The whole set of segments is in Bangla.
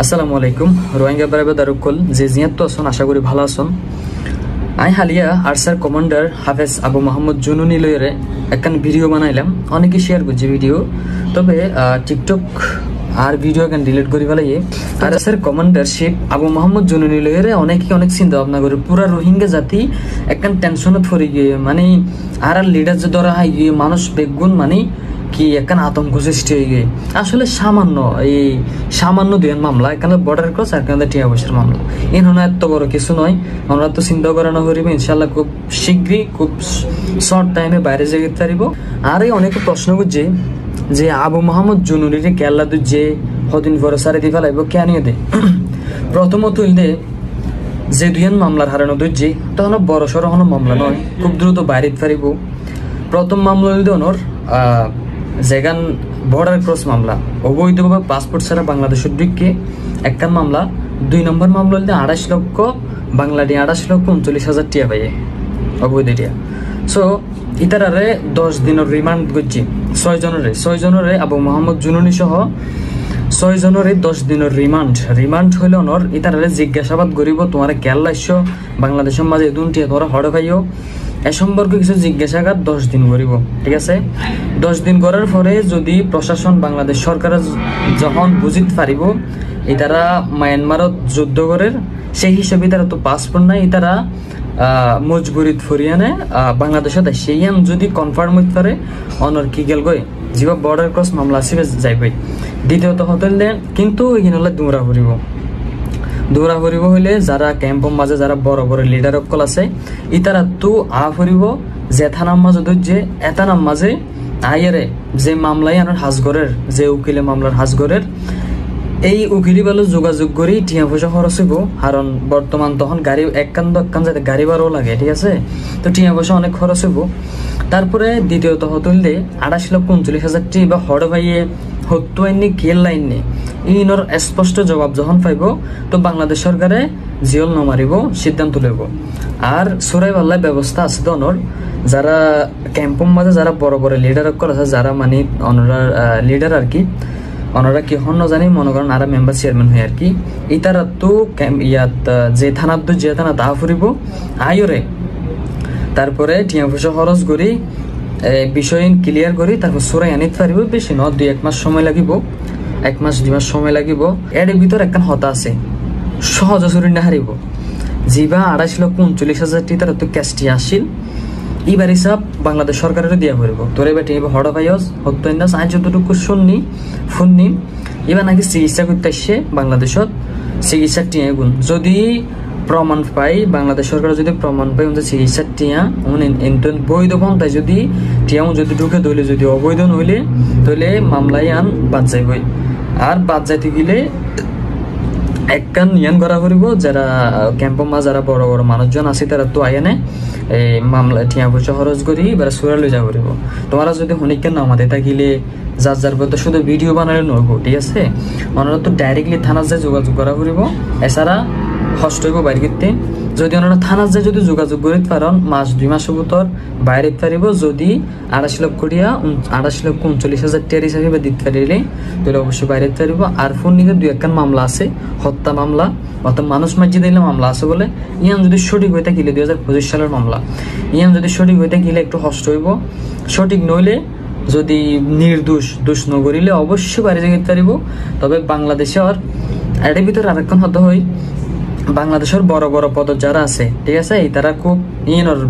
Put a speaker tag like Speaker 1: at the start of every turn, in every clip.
Speaker 1: আসসালামু আলাইকুম রোহিঙ্গা বারাবাদারুকুল যে জিয়াত আছেন আশা করি ভালো আছেন। আই হালিয়া আরসার কমান্ডার হাফেজ আবু মোহাম্মদ জুনুনি লইরে একখান ভিডিও বানাইলাম, অনেকে শেয়ার করছে ভিডিও, তবে টিকটক আর ভিডিও এখন ডিলিট করি ফেলাই। আরসার কমান্ডারশিপ আবু মোহাম্মদ জুনুনি লইরে অনেকে অনেক চিন্তা ভাবনা করে পুরা রোহিঙ্গা জাতি একখান টেনশনত পড়ে গিয়ে, মানে আর লিডার যে ধরা হয় গিয়ে মানুষ বেগুন মানে কি একখান আতঙ্ক সৃষ্টি হয়ে গিয়ে। আসলে সামান্য দুইয়ের মামলা, এখানে বর্ডার ক্রস আর এখানে টিয়া পয়সার মামলা, এই ধরনের এত বড় কিছু নয়। আমরা তো চিন্তা করানো করিব ইনশাল্লাহ খুব শীঘ্রই খুব শর্ট টাইমে বাইরে যেতে পারিব। আর এই অনেকে প্রশ্ন করছে যে আবু মোহাম্মদ জুনুনির কেল্লা যে হদিন পরে সারে দি ফেলাইব কেন দে। প্রথমত হইলে যে দুইয়ের মামলার হারানো দুজি তখন বড় সড়ো কোনো মামলা নয়, খুব দ্রুত বাইরে পারিব। প্রথম মামলা হইলে ওনার যেখান বর্ডার ক্রস মামলা, অবৈধভাবে পাসপোর্ট ছাড়া বাংলাদেশের দিকে একখান মামলা। 2 নম্বর মামলা হইলে 28 লক্ষ বাংলাদেশ 28,39,000 টিয়া পাইয়ে অবৈধ টিয়া। সো ইতারারে 10 দিনের রিমান্ড করছি 6 জনের আবু মোহাম্মদ জুনুনি সহ 6 জনের 10 দিনের রিমান্ড হইলে অনর ইতারারে জিজ্ঞাসাবাদ করিব তোমার কেল্লা ইস্য বাংলাদেশের মাঝে দুটিয়া তোরা হড়ে পাইও এ সম্পর্কে কিছু জিজ্ঞাসাবাদ 10 দিন করিব, ঠিক আছে। 10 দিন করার পরে যদি প্রশাসন বাংলাদেশ সরকার যখন বুঝিতে পারিব ইতারা মায়ানমারত যুদ্ধ করের, সেই হিসাবে তারা তো পাসপোর্ট নাই, ইতারা মজবুরিত ফরিয়ানে বাংলাদেশত সেই যদি কনফার্ম হইতে পারে অনর কি গেল গই জীব বর্ডার ক্রস মামলা আসবে যাইবই। দ্বিতীয়ত হতে কিন্তু এখানে হলে দৌড়া ফুরিব হইলে যারা ক্যাম্পের মাঝে যারা বড় বড় লিডার অকল আছে ইতারা তো ফুরিব যে থানার মাঝে যে এতানার মাঝে আইয়ারে যে মামলাই আনার হাজগরের যে উকিলে মামলার হাজগরের এই উকিলি বেলা যোগাযোগ করি টিয়া পয়সা খরচ হইব। কারণ বর্তমান তখন গাড়ি একখান যাতে গাড়ি ভাড়াও লাগে, ঠিক আছে, তো টিয়া পয়সা অনেক খরচ হইব। তারপরে দ্বিতীয়ত হতুললে 28,39,000 টি বা হড় ভাইয়ে হত্যু আইনি কেল লাইননি ইনর স্পষ্ট জবাব যখন পাইব তো বাংলাদেশ সরকারে জিয়ল নমারিব সিদ্ধান্ত লইব। আর সুরাই পাল্লায় ব্যবস্থা আছে তো অনর যারা ক্যাম্পের মাঝে যারা বড় বড় লিডার অকল আছে যারা মানে অনরা লিডার আর কি, ওনারা কি হন জানি মনে করেন আর মেম্বার চেয়ারম্যান হয় আর কি, ইতারা তো ইয়াত যে থানাত যে থানা তা ফুরিব আইরে তারপরে টিয়া পয়সা খরচ করি বিষয় ক্লিয়ার করি তারপর সুরাই আনিতে পারিব। বেশি ন 2-1 মাস সময় লাগিব, 1 মাস 2 মাস সময় লাগিব। এর ভিতর একখান হতা আছে সহজ চুরি না হারিব যা 28,39,000 টি তারা তো ক্যাশটি আসিল এইবার হিসাব বাংলাদেশ সরকারের দিয়া করব। তোরে বেটি এবার হড়া পাইস হত্যা আজ যতটুকু শুননি এবার নাকি চিকিৎসা করতে আসছে বাংলাদেশত চিকিৎসার টিয়া গুণ যদি প্রমাণ পাই বাংলাদেশ সরকার যদি প্রমাণ পাই চিকিৎসার টিয়া বৈধ পন্থায় যদি টিয়াও যদি ঢুকে ধরলে যদি অবৈধ নইলে তাহলে মামলায় আন বাদ যাইবই। আর বাদ যাইতে গেলে একখান ইয়ান করা করিব যারা ক্যাম্পের মা যারা বড় বড় মানুষজন আছে তারা তো আইনে এই মামলা টিয়া পয়সা খরচ করি এবার সুরা লই যা করিব। তোমরা যদি হনিকেন না আমাদের থাকিলে যার পর শুধু ভিডিও বানালে নইব, ঠিক আছে, ওনারা তো ডাইরেক্টলি থানার যায় যোগাযোগ করা করিব। এছাড়া কষ্ট হইব বাইরে করতে যদি ওনারা থানার যায় যদি যোগাযোগ করিতে পারেন 1-2 মাসের ভিতর বাইরে পারিব। যদি 28,39,000 টিয়ার হিসাবে দিতে পারিলে তাহলে অবশ্যই বাইরে পারিব। আর ফোন নিতে 2-1 মামলা আছে হত্যা মামলা অর্থাৎ মানুষ মার্জি দিলে মামলা আছে বলে ইয়ান যদি সঠিক হইতে গেলে 2025 সালের মামলা ইয়ান যদি সঠিক হইতে গেলে একটু কষ্ট হইব। সঠিক নইলে যদি দোষ নগরিলে অবশ্যই বাইরে যেতে পারিব। তবে বাংলাদেশের এর ভিতরে আরেকক্ষণ হতে হয় বাংলাদেশের বড় বড় পদ যারা আছে, ঠিক আছে, তারা খুব ইনর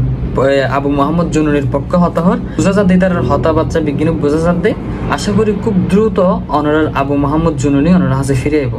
Speaker 1: আবু মোহাম্মদ জুনুনির পক্ষে হতা হর বোঝা যাতে তার হতা বাচ্চা বিজ্ঞানী বোঝা যাতে আশা করি খুব দ্রুত অনার আবু মোহাম্মদ জুনুনি ওনার হাতে ফিরে আইব।